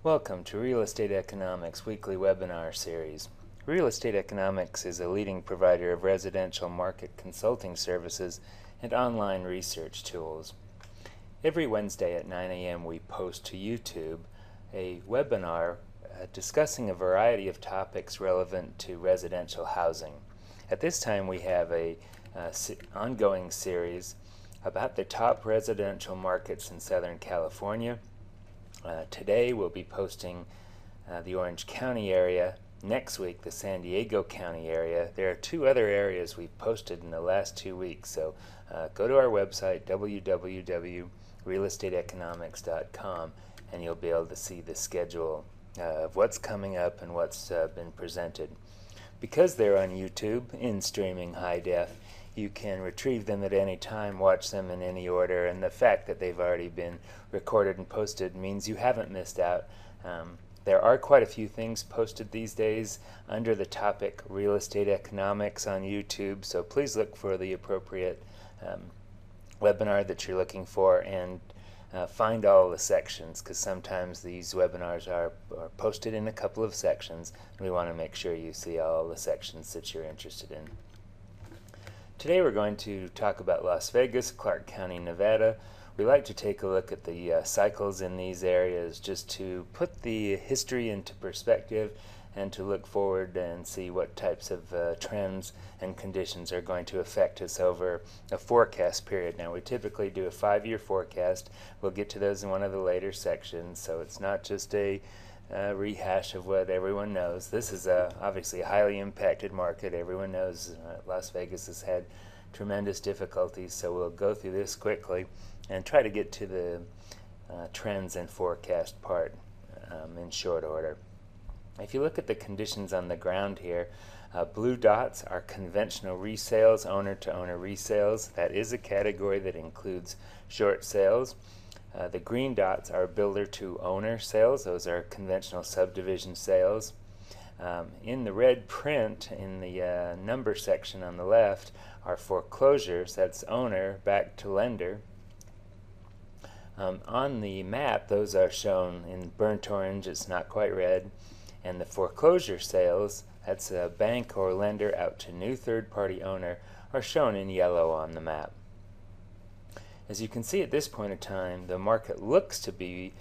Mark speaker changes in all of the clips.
Speaker 1: Welcome to Real Estate Economics Weekly Webinar Series. Real Estate Economics is a leading provider of residential market consulting services and online research tools. Every Wednesday at 9 a.m. we post to YouTube a webinar discussing a variety of topics relevant to residential housing. At this time we have an ongoing series about the top residential markets in Southern California. Today we'll be posting the Orange County area. Next week the San Diego County area. There are two other areas we've posted in the last 2 weeks, so go to our website www.realestateeconomics.com and you'll be able to see the schedule of what's coming up and what's been presented. Because they're on YouTube in streaming high def, you can retrieve them at any time, watch them in any order, and the fact that they've already been recorded and posted means you haven't missed out. There are quite a few things posted these days under the topic Real Estate Economics on YouTube, so please look for the appropriate webinar that you're looking for and find all the sections, because sometimes these webinars are posted in a couple of sections, and we want to make sure you see all the sections that you're interested in. Today we're going to talk about Las Vegas, Clark County, Nevada. We like to take a look at the cycles in these areas just to put the history into perspective and to look forward and see what types of trends and conditions are going to affect us over a forecast period. Now we typically do a 5-year forecast. We'll get to those in one of the later sections, so it's not just a rehash of what everyone knows. This is obviously a highly impacted market. Everyone knows Las Vegas has had tremendous difficulties, so we'll go through this quickly and try to get to the trends and forecast part in short order. If you look at the conditions on the ground here, blue dots are conventional resales, owner-to-owner resales. That is a category that includes short sales. The green dots are builder-to-owner sales. Those are conventional subdivision sales. In the red print in the number section on the left are foreclosures. That's owner back to lender. On the map, those are shown in burnt orange. It's not quite red. And the foreclosure sales, that's a bank or lender out to new third-party owner, are shown in yellow on the map. As you can see at this point in time, the market looks to be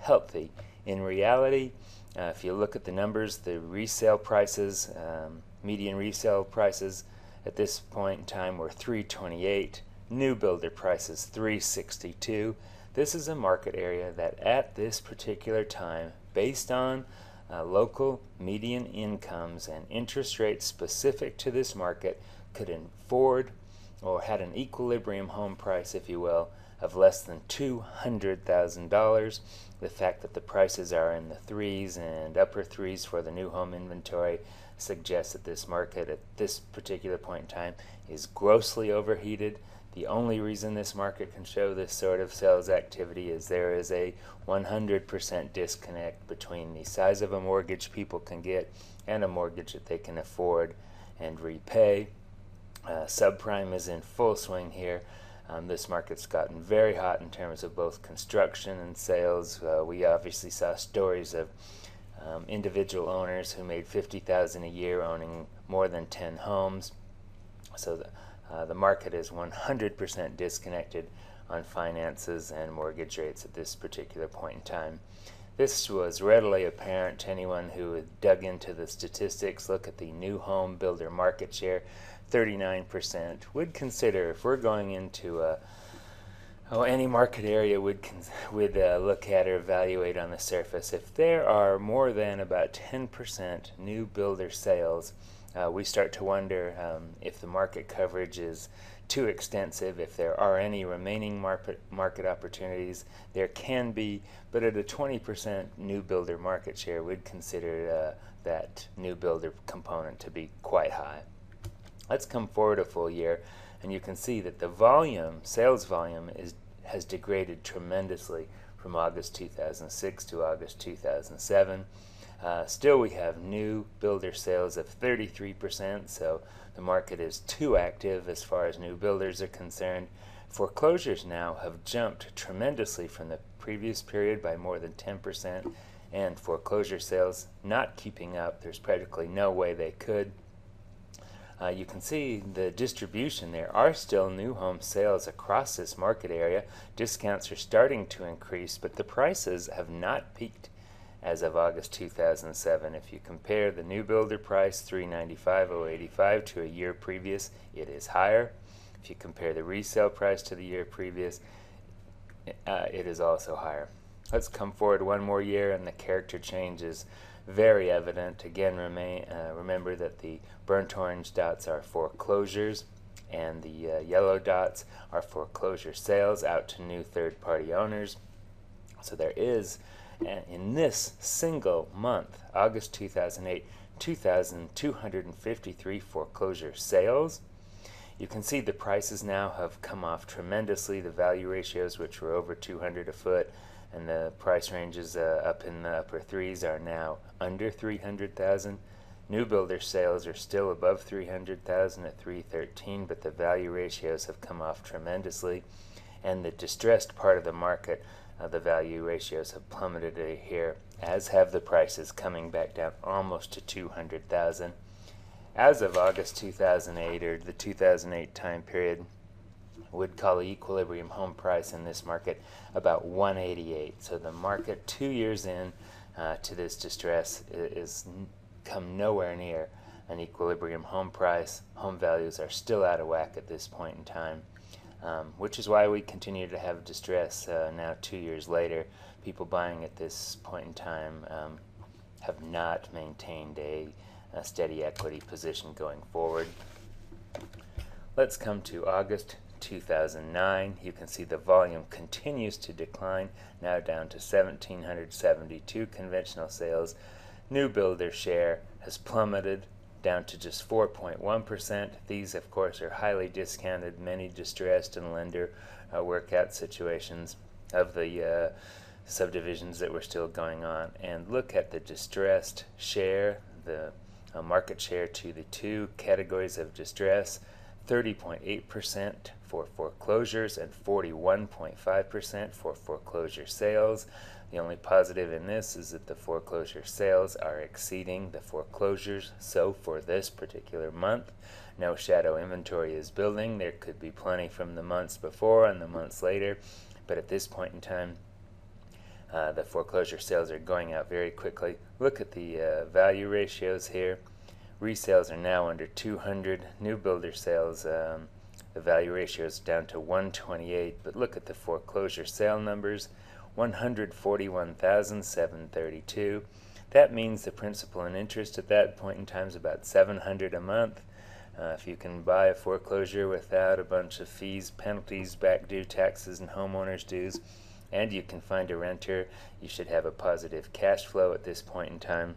Speaker 1: healthy. In reality, if you look at the numbers, the resale prices, median resale prices at this point in time were $328. New builder prices $362. This is a market area that at this particular time, based on local median incomes and interest rates specific to this market, could afford or had an equilibrium home price, if you will, of less than $200,000. The fact that the prices are in the threes and upper threes for the new home inventory suggests that this market at this particular point in time is grossly overheated. The only reason this market can show this sort of sales activity is there is a 100% disconnect between the size of a mortgage people can get and a mortgage that they can afford and repay. Subprime is in full swing here. This market's gotten very hot in terms of both construction and sales. We obviously saw stories of individual owners who made $50,000 a year owning more than 10 homes. So the market is 100% disconnected on finances and mortgage rates at this particular point in time. This was readily apparent to anyone who had dug into the statistics. Look at the new home builder market share, 39%. Would consider, if we're going into any market area would look at or evaluate on the surface, if there are more than about 10% new builder sales, we start to wonder if the market coverage is too extensive, if there are any remaining market opportunities. There can be, but at a 20% new builder market share, we'd consider that new builder component to be quite high. Let's come forward a full year, and you can see that the volume, sales volume, has degraded tremendously from August 2006 to August 2007. Still, we have new builder sales of 33%, so the market is too active as far as new builders are concerned. Foreclosures now have jumped tremendously from the previous period by more than 10%, and foreclosure sales not keeping up. There's practically no way they could. You can see the distribution. There are still new home sales across this market area. Discounts are starting to increase, but the prices have not peaked as of August 2007. If you compare the new builder price, $395,085, to a year previous, it is higher. If you compare the resale price to the year previous, it is also higher. Let's come forward one more year, and the character change is very evident. Again, remember that the burnt orange dots are foreclosures, and the yellow dots are foreclosure sales out to new third-party owners. So there is, in this single month, August 2008, 2,253 foreclosure sales. You can see the prices now have come off tremendously. The value ratios, which were over 200 a foot, and the price ranges up in the upper threes, are now under 300,000. New builder sales are still above 300,000 at 313, but the value ratios have come off tremendously. And the distressed part of the market, the value ratios have plummeted here, as have the prices coming back down almost to 200,000. As of August 2008, or the 2008 time period, would call the equilibrium home price in this market about 188. So the market 2 years in to this distress is come nowhere near an equilibrium home price. Home values are still out of whack at this point in time, which is why we continue to have distress now 2 years later. People buying at this point in time have not maintained a steady equity position going forward. Let's come to August 2009. You can see the volume continues to decline, now down to 1,772 conventional sales. New builder share has plummeted down to just 4.1%. These, of course, are highly discounted, many distressed and lender workout situations of the subdivisions that were still going on. And look at the distressed share, the market share to the two categories of distress: 30.8% for foreclosures and 41.5% for foreclosure sales. The only positive in this is that the foreclosure sales are exceeding the foreclosures. So for this particular month, no shadow inventory is building. There could be plenty from the months before and the months later, but at this point in time, the foreclosure sales are going out very quickly. Look at the value ratios here. Resales are now under 200. New builder sales, the value ratio is down to 128. But look at the foreclosure sale numbers, 141,732. That means the principal and interest at that point in time is about $700 a month. If you can buy a foreclosure without a bunch of fees, penalties, back due taxes, and homeowners' dues, and you can find a renter, you should have a positive cash flow at this point in time.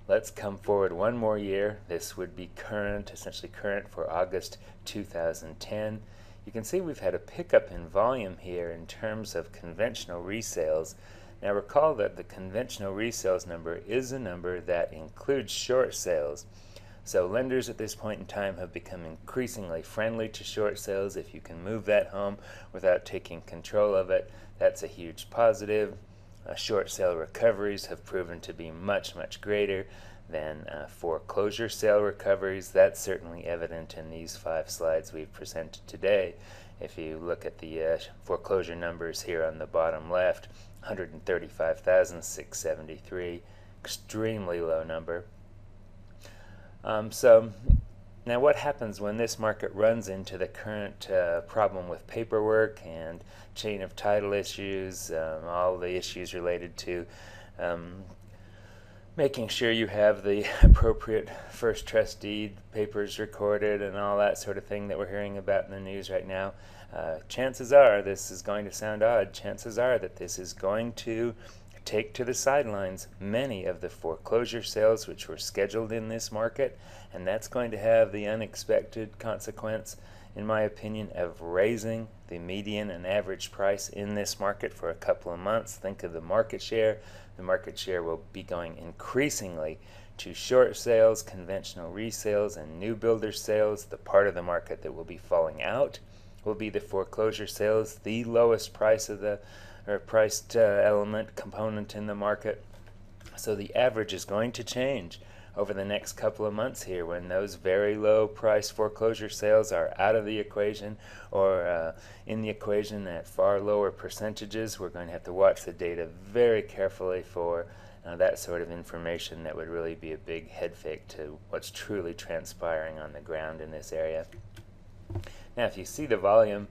Speaker 1: Let's come forward one more year. This would be current, essentially current for August 2010. You can see we've had a pickup in volume here in terms of conventional resales. Now recall that the conventional resales number is a number that includes short sales. So lenders at this point in time have become increasingly friendly to short sales. If you can move that home without taking control of it, that's a huge positive. Short sale recoveries have proven to be much, much greater than foreclosure sale recoveries. That's certainly evident in these 5 slides we've presented today. If you look at the foreclosure numbers here on the bottom left, 135,673, extremely low number. So now what happens when this market runs into the current problem with paperwork and chain of title issues, all the issues related to making sure you have the appropriate first trust deed papers recorded and all that sort of thing that we're hearing about in the news right now? Chances are, this is going to sound odd, chances are that this is going to take to the sidelines many of the foreclosure sales which were scheduled in this market, and that's going to have the unexpected consequence, in my opinion, of raising the median and average price in this market for a couple of months. Think of the market share. The market share will be going increasingly to short sales, conventional resales, and new builder sales. The part of the market that will be falling out will be the foreclosure sales. The lowest price of the or a priced element component in the market. So the average is going to change over the next couple of months here when those very low price foreclosure sales are out of the equation, or in the equation at far lower percentages. We're going to have to watch the data very carefully for that sort of information. That would really be a big head fake to what's truly transpiring on the ground in this area. Now, if you see the volume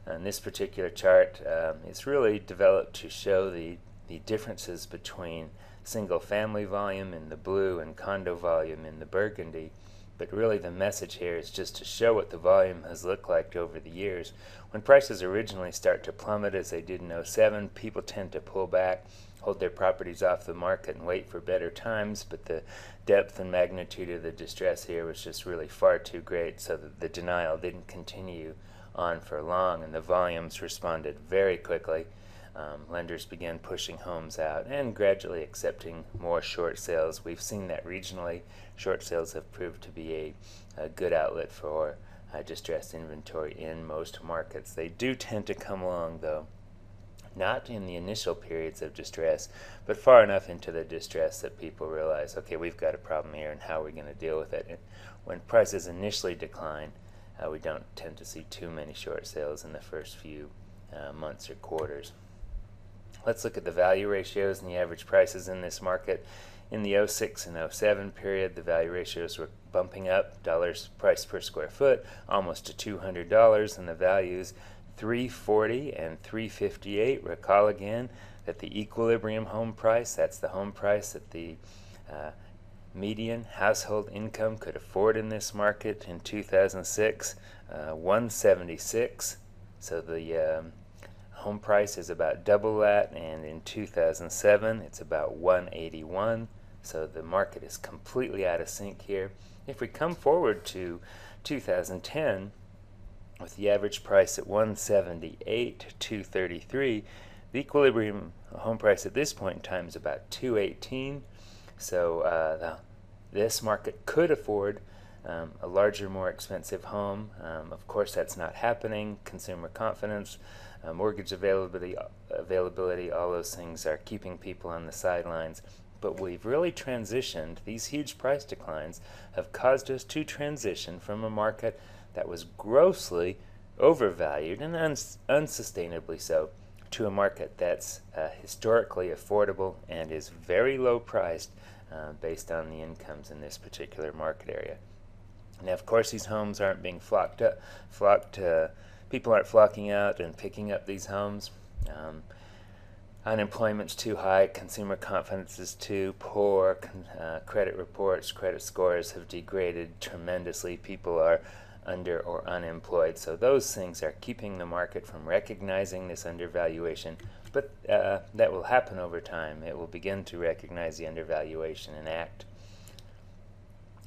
Speaker 1: on this particular chart, it's really developed to show the differences between single-family volume in the blue and condo volume in the burgundy. But really the message here is just to show what the volume has looked like over the years. When prices originally start to plummet, as they did in '07, people tend to pull back, hold their properties off the market and wait for better times, but the depth and magnitude of the distress here was just really far too great, so that the denial didn't continue on for long, and the volumes responded very quickly. Lenders began pushing homes out and gradually accepting more short sales. We've seen that regionally. Short sales have proved to be a good outlet for distressed inventory in most markets. They do tend to come along, though, not in the initial periods of distress, but far enough into the distress that people realize, okay, we've got a problem here, and how are we going to deal with it? And when prices initially decline, we don't tend to see too many short sales in the first few months or quarters. Let's look at the value ratios and the average prices in this market. In the '06 and '07 period, the value ratios were bumping up, dollars price per square foot, almost to $200, and the values $340 and $358. Recall again that the equilibrium home price, that's the home price that the median household income could afford in this market in 2006, $176. So the home price is about double that, and in 2007 it's about $181. So the market is completely out of sync here. If we come forward to 2010, with the average price at $178, $233, the equilibrium home price at this point in time is about $218. So this market could afford a larger, more expensive home. Of course, that's not happening. Consumer confidence, mortgage availability, all those things are keeping people on the sidelines. But we've really transitioned. These huge price declines have caused us to transition from a market that was grossly overvalued and unsustainably so, to a market that's historically affordable and is very low priced based on the incomes in this particular market area. Now, of course, these homes aren't being people aren't flocking out and picking up these homes. Unemployment's too high, consumer confidence is too poor, credit reports, credit scores have degraded tremendously, people are under or unemployed. So those things are keeping the market from recognizing this undervaluation, but that will happen over time. It will begin to recognize the undervaluation and act.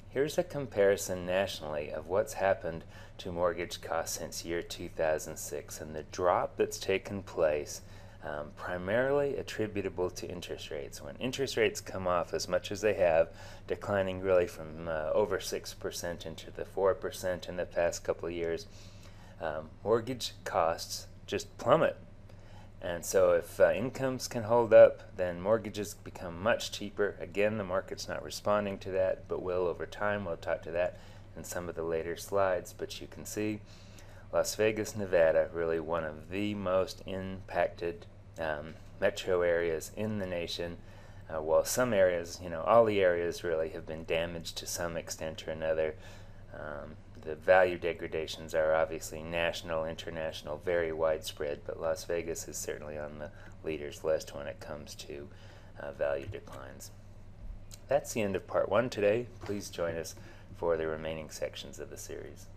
Speaker 1: Here's a comparison nationally of what's happened to mortgage costs since year 2006 and the drop that's taken place, primarily attributable to interest rates. When interest rates come off as much as they have, declining really from over 6% into the 4% in the past couple of years, mortgage costs just plummet. And so if incomes can hold up, then mortgages become much cheaper. Again, the market's not responding to that, but will over time. We'll talk to that in some of the later slides. But you can see Las Vegas, Nevada, really one of the most impacted metro areas in the nation. While some areas, all the areas really have been damaged to some extent or another. The value degradations are obviously national, international, very widespread, but Las Vegas is certainly on the leaders list when it comes to value declines. That's the end of part 1 today. Please join us for the remaining sections of the series.